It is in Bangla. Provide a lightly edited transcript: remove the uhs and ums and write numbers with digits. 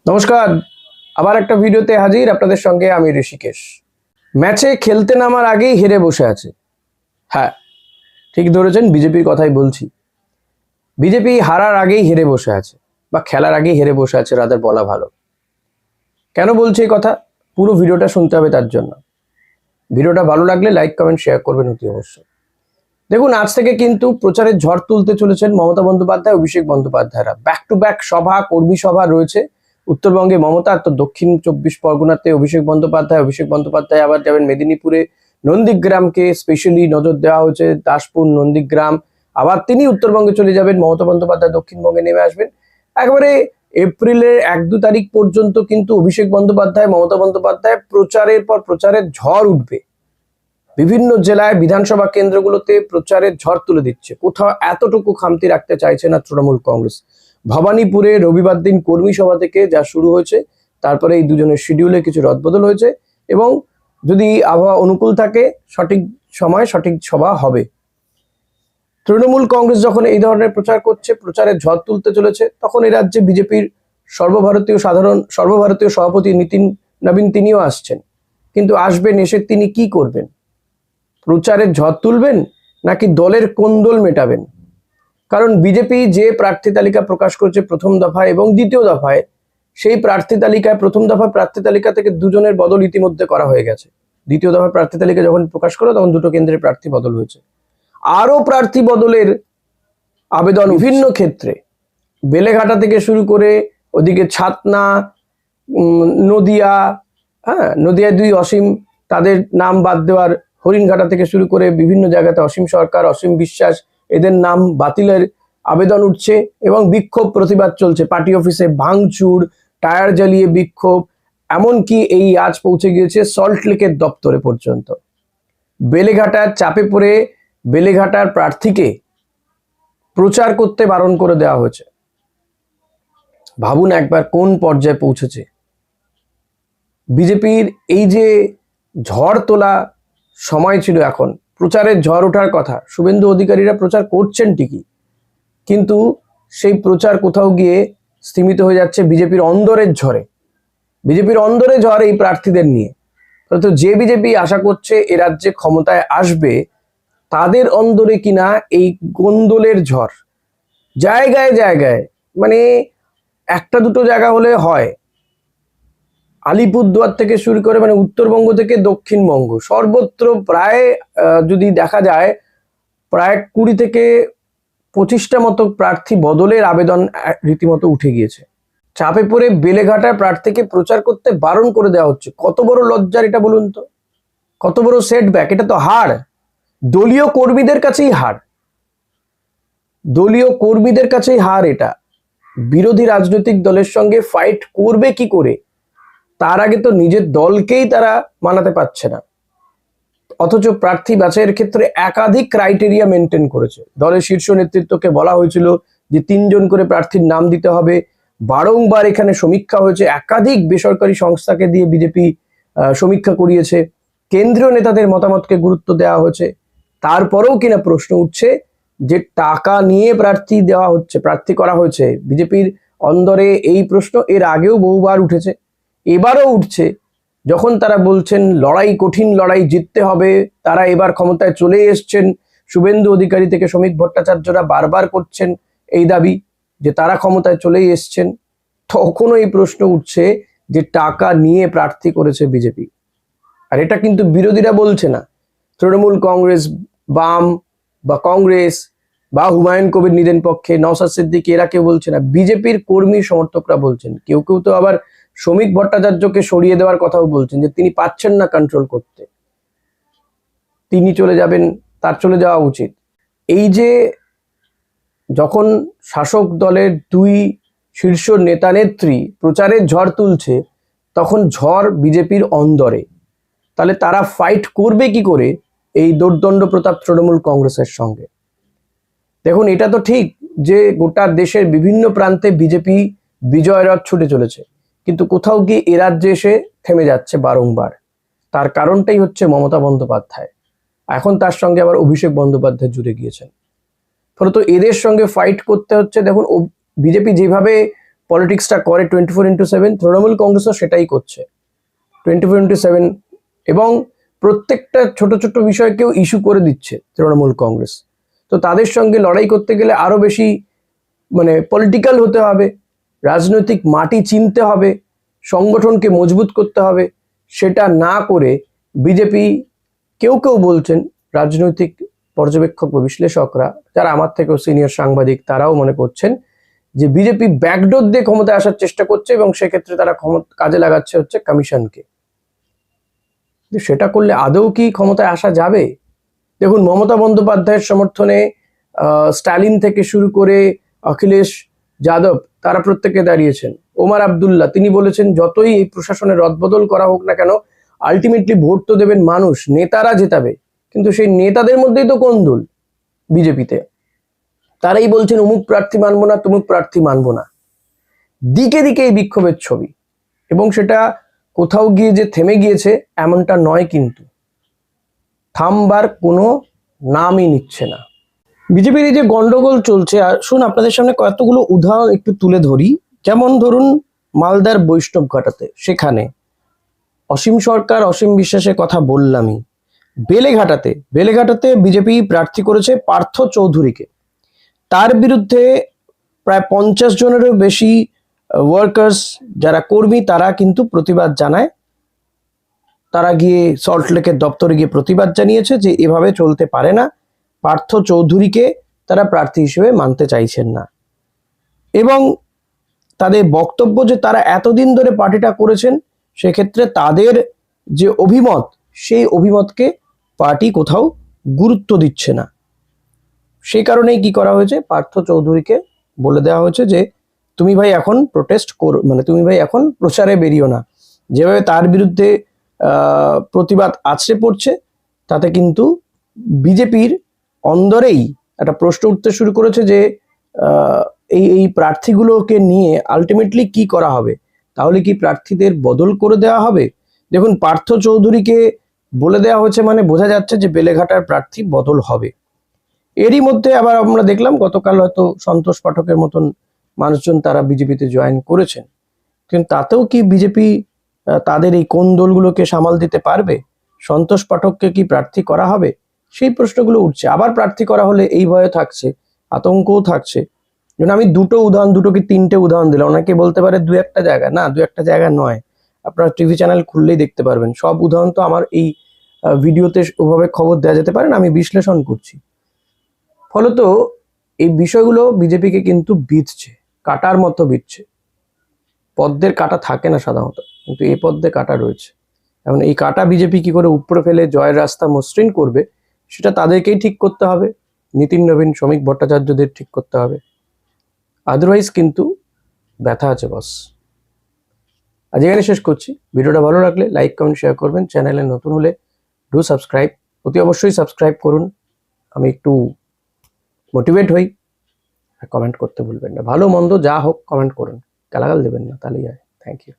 নমস্কার, আবার একটা ভিডিওতে হাজির আপনাদের সঙ্গে আমি ঋষিকেশ। ম্যাচে খেলতে নামার আগেই হেরে বসে আছে। হ্যাঁ, ঠিক ধরেছেন, বিজেপির কথাই বলছি। বিজেপি হারার আগেই হেরে বসে আছে, বা খেলার আগেই হেরে বসে আছে রাদার বলা ভালো। কেন বলছি এই কথা? পুরো ভিডিওটা শুনতে হবে তার জন্য। ভিডিওটা ভালো লাগলে লাইক কমেন্ট শেয়ার করবেন অতি অবশ্যই। দেখুন, আজ থেকে কিন্তু প্রচারের ঝড় তুলতে চলেছেন মমতা বন্দ্যোপাধ্যায়, অভিষেক বন্দ্যোপাধ্যায়রা। ব্যাক টু ব্যাক সভা, কর্মী সভা রয়েছে। উত্তরবঙ্গে মমতা, তো দক্ষিণ 24 পরগনাতে অভিষেক বন্দ্যোপাধ্যায় আবার যাবেন মেদিনীপুরে। নন্দীগ্রামকে স্পেশালি নজর দেওয়া হয়েছে, দাসপুর, নন্দীগ্রাম। আবার তিনি উত্তরবঙ্গে চলে যাবেন, মমতা বন্দ্যোপাধ্যায় দক্ষিণবঙ্গে নেমে আসবেন। একেবারে এপ্রিলের 1-2 তারিখ পর্যন্ত কিন্তু অভিষেক বন্দ্যোপাধ্যায়, মমতা বন্দ্যোপাধ্যায় প্রচারের পর প্রচারের ঝড় উঠবে। বিভিন্ন জেলায় বিধানসভা কেন্দ্রগুলোতে প্রচারের ঝড় তুলে দিচ্ছে। কোথাও এতটুকু খামতি রাখতে চাইছে না তৃণমূল কংগ্রেস। ভবানীপুরে রবিবার দিন কর্মী সভা থেকে যা শুরু হয়েছে, তারপরে এই দুজনের শিডিউলে কিছু রদবদল হয়েছে, এবং যদি আবহাওয়া অনুকূল থাকে সঠিক সময় সঠিক সভা হবে। তৃণমূল কংগ্রেস যখন এই ধরনের প্রচার করছে, প্রচারের ঝড় তুলতে চলেছে, তখন এই রাজ্যে বিজেপির সর্বভারতীয় সভাপতি নীতিন নবীন তিনিও আসছেন। কিন্তু আসবেন, এসে তিনি কি করবেন? প্রচারের ঝড় তুলবেন নাকি দলের কোন্দল মেটাবেন? কারণ বিজেপি যে প্রার্থী তালিকা প্রকাশ করেছে প্রথম দফায় এবং দ্বিতীয় দফায়, সেই প্রার্থী তালিকায় প্রথম দফা প্রার্থী তালিকা থেকে দুজনের বদল ইতিমধ্যে করা হয়ে গেছে। দ্বিতীয় দফা প্রার্থী তালিকা যখন প্রকাশ করলো তখন দুটো কেন্দ্রের প্রার্থী বদল হয়েছে। আরো প্রার্থী বদলের আবেদন বিভিন্ন ক্ষেত্রে, বেলেঘাটা থেকে শুরু করে ওদিকে ছাতনা, নদিয়া, নদিয়ায় 2 অসীম, তাদের নাম বাদ দেওয়ার, হরিণঘাটা থেকে শুরু করে বিভিন্ন জায়গাতে অসীম সরকার, অসীম বিশ্বাস, এদের নাম বাতিলের আবেদন উঠছে এবং বিক্ষোভ প্রতিবাদ চলছে। পার্টি অফিসে ভাঙচুর, টায়ার জ্বালিয়ে বিক্ষোভ, এমনকি এই আজ পৌঁছে গিয়েছে সল্টলেকের দপ্তরে পর্যন্ত। বেলেঘাটার চাপে পড়ে বেলেঘাটার প্রার্থীকে প্রচার করতে বারণ করে দেওয়া হয়েছে। ভাবুন একবার কোন পর্যায়ে পৌঁছেছে বিজেপির। এই যে ঝড় তোলা সময় ছিল, এখন প্রচারের ঝড় ওঠার কথা। শুভেন্দু অধিকারীরা প্রচার করছেন ঠিকই, কিন্তু সেই প্রচার কোথাও গিয়ে স্থিমিত হয়ে যাচ্ছে বিজেপির অন্দরের ঝড়ে। বিজেপির অন্দরে ঝড় এই প্রার্থীদের নিয়ে। তো যে বিজেপি আশা করছে এ রাজ্যে ক্ষমতায় আসবে, তাদের অন্দরে কিনা এই কোন্দলের ঝড়। জায়গায় জায়গায়, মানে একটা দুটো জায়গা হলে হয়, আলিপুরদুয়ার থেকে শুরু করে মানে উত্তরবঙ্গ থেকে দক্ষিণবঙ্গ সর্বত্র প্রায় যদি দেখা যায় প্রায় 20 থেকে 25টা মতো প্রার্থী বদলের আবেদন রীতিমতো উঠে গিয়েছে। চাপে পড়ে বেলেঘাটার প্রার্থীকে প্রচার করতে বারণ করে দেওয়া হচ্ছে। কত বড় লজ্জার এটা বলুন তো, কত বড় সেটব্যাক! এটা তো হার, দলীয় কর্মীদের কাছেই হার, দলীয় কর্মীদের কাছেই হার। এটা বিরোধী রাজনৈতিক দলের সঙ্গে ফাইট করবে কি করে, তার আগে তো নিজের দলকেই তারা মানাতে পারছে না। অথচ প্রার্থী বাছাইয়ের ক্ষেত্রে একাধিক ক্রাইটেরিয়া মেনটেন করেছে। দলের শীর্ষ নেতৃত্বকে বলা হয়েছিল যে 3 জন করে প্রার্থীর নাম দিতে হবে। বারংবার এখানে সমীক্ষা হয়েছে, একাধিক বেসরকারি সংস্থাকে দিয়ে বিজেপি সমীক্ষা করিয়েছে। কেন্দ্রীয় নেতাদের মতামতকে গুরুত্ব দেওয়া হয়েছে। তারপরেও কিনা প্রশ্ন উঠছে যে টাকা নিয়ে প্রার্থী করা হয়েছে। বিজেপির অন্দরে এই প্রশ্ন এর আগেও বহুবার উঠেছে, এবারও উঠছে। যখন তারা বলছেন লড়াই, কঠিন লড়াই জিততে হবে, তারা এবার ক্ষমতায় চলে এসছেন। শুভেন্দু অধিকারী থেকে শ্রমিক ভট্টাচার্যরা বারবার করছেন এই দাবি যে তারা ক্ষমতায় চলেই এসছেন। তখনও এই প্রশ্ন উঠছে যে টাকা নিয়ে প্রার্থী করেছে বিজেপি। আর এটা কিন্তু বিরোধীরা বলছে না, তৃণমূল কংগ্রেস, বাম বা কংগ্রেস বা হুমায়ুন কবির নিদেন পক্ষে, নওশাদ সিদ্দিকী, এরা কেউ বলছে না। বিজেপির কর্মী সমর্থকরা বলছেন। কেউ কেউ তো আবার শ্রমিক ভট্টাচার্যকে সরিয়ে দেওয়ার কথাও বলছেন, যে তিনি পাচ্ছেন না কন্ট্রোল করতে, তিনি চলে যাবেন, তার চলে যাওয়া উচিত। এই যে যখন শাসক দলের 2 শীর্ষ নেতা নেত্রী প্রচারের ঝড় তুলছে, তখন ঝড় বিজেপির অন্দরে। তাহলে তারা ফাইট করবে কি করে এই দোর্দণ্ড প্রতাপ তৃণমূল কংগ্রেসের সঙ্গে? দেখুন, এটা তো ঠিক যে গোটা দেশের বিভিন্ন প্রান্তে বিজেপি বিজয় রথ ছুটে চলেছে, কিন্তু কোথাও গিয়ে এ রাজ্যে এসে থেমে যাচ্ছে বারংবার। তার কারণটাই হচ্ছে মমতা বন্দ্যোপাধ্যায়। এখন তার সঙ্গে আবার অভিষেক বন্দ্যোপাধ্যায় জুড়ে গিয়েছেন। ফলত এদের সঙ্গে ফাইট করতে হচ্ছে। দেখুন, বিজেপি যেভাবে পলিটিক্সটা করে 24/7, তৃণমূল কংগ্রেসও সেটাই করছে 24/7, এবং প্রত্যেকটা ছোট ছোট বিষয়কেও ইস্যু করে দিচ্ছে তৃণমূল কংগ্রেস। তো তাদের সঙ্গে লড়াই করতে গেলে আরো বেশি মানে পলিটিক্যাল হতে হবে, রাজনৈতিক মাটি চিনতে হবে, সংগঠনকে মজবুত করতে হবে। সেটা না করে বিজেপি, কেউ কেউ বলছেন, রাজনৈতিক পর্যবেক্ষক বা বিশ্লেষকরা যারা আমার থেকেও সিনিয়র সাংবাদিক, তারাও মনে করছেন যে বিজেপি ব্যাকডোর দিয়ে ক্ষমতায় আসার চেষ্টা করছে, এবং সেক্ষেত্রে তারা কাজে লাগাচ্ছে হচ্ছে কমিশনকে। সেটা করলে আদৌ কি ক্ষমতায় আসা যাবে? দেখুন, মমতা বন্দ্যোপাধ্যায়ের সমর্থনে স্টালিন থেকে শুরু করে অখিলেশ যাদব, তারা প্রত্যেকে দাঁড়িয়েছেন। ওমর আব্দুল্লাহ, তিনি বলেছেন যতই এই প্রশাসনের রদবদল করা হোক না কেন, আলটিমেটলি ভোট তো দেবেন মানুষ, নেতারা জেতাবে। কিন্তু সেই নেতাদের মধ্যেই তো কোন্দল বিজেপিতে। তারাই বলছেন অমুক প্রার্থী মানবো না, তমুক প্রার্থী মানবো না। দিকে দিকে এই বিক্ষোভের ছবি, এবং সেটা কোথাও গিয়ে যে থেমে গিয়েছে এমনটা নয়, কিন্তু থামবার কোনো নামই নিচ্ছে না। বিজেপির এই যে গন্ডগোল চলছে, আসুন আপনাদের সামনে কতগুলো উদাহরণ একটু তুলে ধরি। যেমন ধরুন মালদার বৈষ্ণব ঘাটাতে, সেখানে অসীম সরকার, অসীম বিশ্বাসের কথা বললামই। বেলেঘাটাতে বিজেপি প্রার্থী করেছে পার্থ চৌধুরীকে। তার বিরুদ্ধে প্রায় 50 জনেরও বেশি ওয়ার্কার্স, যারা কর্মী, তারা কিন্তু প্রতিবাদ জানায়। তারা গিয়ে সল্টলেকের দপ্তরে গিয়ে প্রতিবাদ জানিয়েছে যে এভাবে চলতে পারে না, পার্থ চৌধুরীকে তারা প্রার্থী হিসেবে মানতে চাইছেন না। এবং তাদের বক্তব্য যে তারা এতদিন ধরে পার্টিটা করেছেন, সেক্ষেত্রে তাদের যে অভিমত, সেই অভিমতকে পার্টি কোথাও গুরুত্ব দিচ্ছে না। সেই কারণেই কি করা হয়েছে, পার্থ চৌধুরীকে বলে দেওয়া হয়েছে যে তুমি ভাই এখন প্রোটেস্ট করো, মানে তুমি ভাই এখন প্রচারে বেরিও না। যেভাবে তার বিরুদ্ধে প্রতিবাদ আছড়ে পড়ছে, তাতে কিন্তু বিজেপির অন্দরেই একটা প্রশ্ন উঠতে শুরু করেছে যে এই প্রার্থীগুলোকে নিয়ে আলটিমেটলি কি করা হবে? তাহলে কি প্রার্থীদের বদল করে দেওয়া হবে? দেখুন, পার্থ চৌধুরীকে বলে দেওয়া হয়েছে মানে বোঝা যাচ্ছে যে বেলেঘাটার প্রার্থী বদল হবে। এরই মধ্যে আবার আমরা দেখলাম গতকাল হয়তো সন্তোষ পাঠকের মতন মানুষজন তারা বিজেপিতে জয়েন করেছেন। কিন্তু তাতেও কি বিজেপি তাদের এই কোন দলগুলোকে সামাল দিতে পারবে? সন্তোষ পাঠককে কি প্রার্থী করা হবে? সেই প্রশ্নগুলো উঠছে। আবার প্রার্থী করা হলে এই ভয় থাকছে, আতঙ্কও থাকছে। যেন আমি দুটো কি তিনটে উদাহরণ দিলাম। অনেকে বলতে পারে দু একটা জায়গা, না, দু একটা জায়গা নয়, আপনারা টিভি চ্যানেল খুললেই দেখতে পারবেন। সব উদাহরণ তো আমার এই ভিডিওতে ওভাবে খবর দেওয়া যেতে পারে না, আমি বিশ্লেষণ করছি। ফলত এই বিষয়গুলো বিজেপিকে কিন্তু বিঁধছে, কাটার মতো বিঁধছে। পদ্মের কাটা থাকে না সাধারণত, কিন্তু এই পদ্মে কাটা রয়েছে। এখন এই কাটা বিজেপি কি করে উপরে ফেলে জয়ের রাস্তা মসৃণ করবে, সেটা তাদেরকেই ঠিক করতে হবে। নীতিন নবীন, শ্রমিক ভট্টাচার্যদের ঠিক করতে হবে। আদারওয়াইজ কিন্তু ব্যথা আছে বস। আজ এখানে শেষ করছি। ভিডিওটা ভালো লাগলে লাইক, কমেন্ট, শেয়ার করবেন। চ্যানেলে নতুন হলে ডু সাবস্ক্রাইব, অতি অবশ্যই সাবস্ক্রাইব করুন। আমি একটু মোটিভেট হই। আর কমেন্ট করতে ভুলবেন না, ভালো মন্দ যা হোক কমেন্ট করুন, গালাগাল দেবেন না, তাহলেই হয়। Thank you.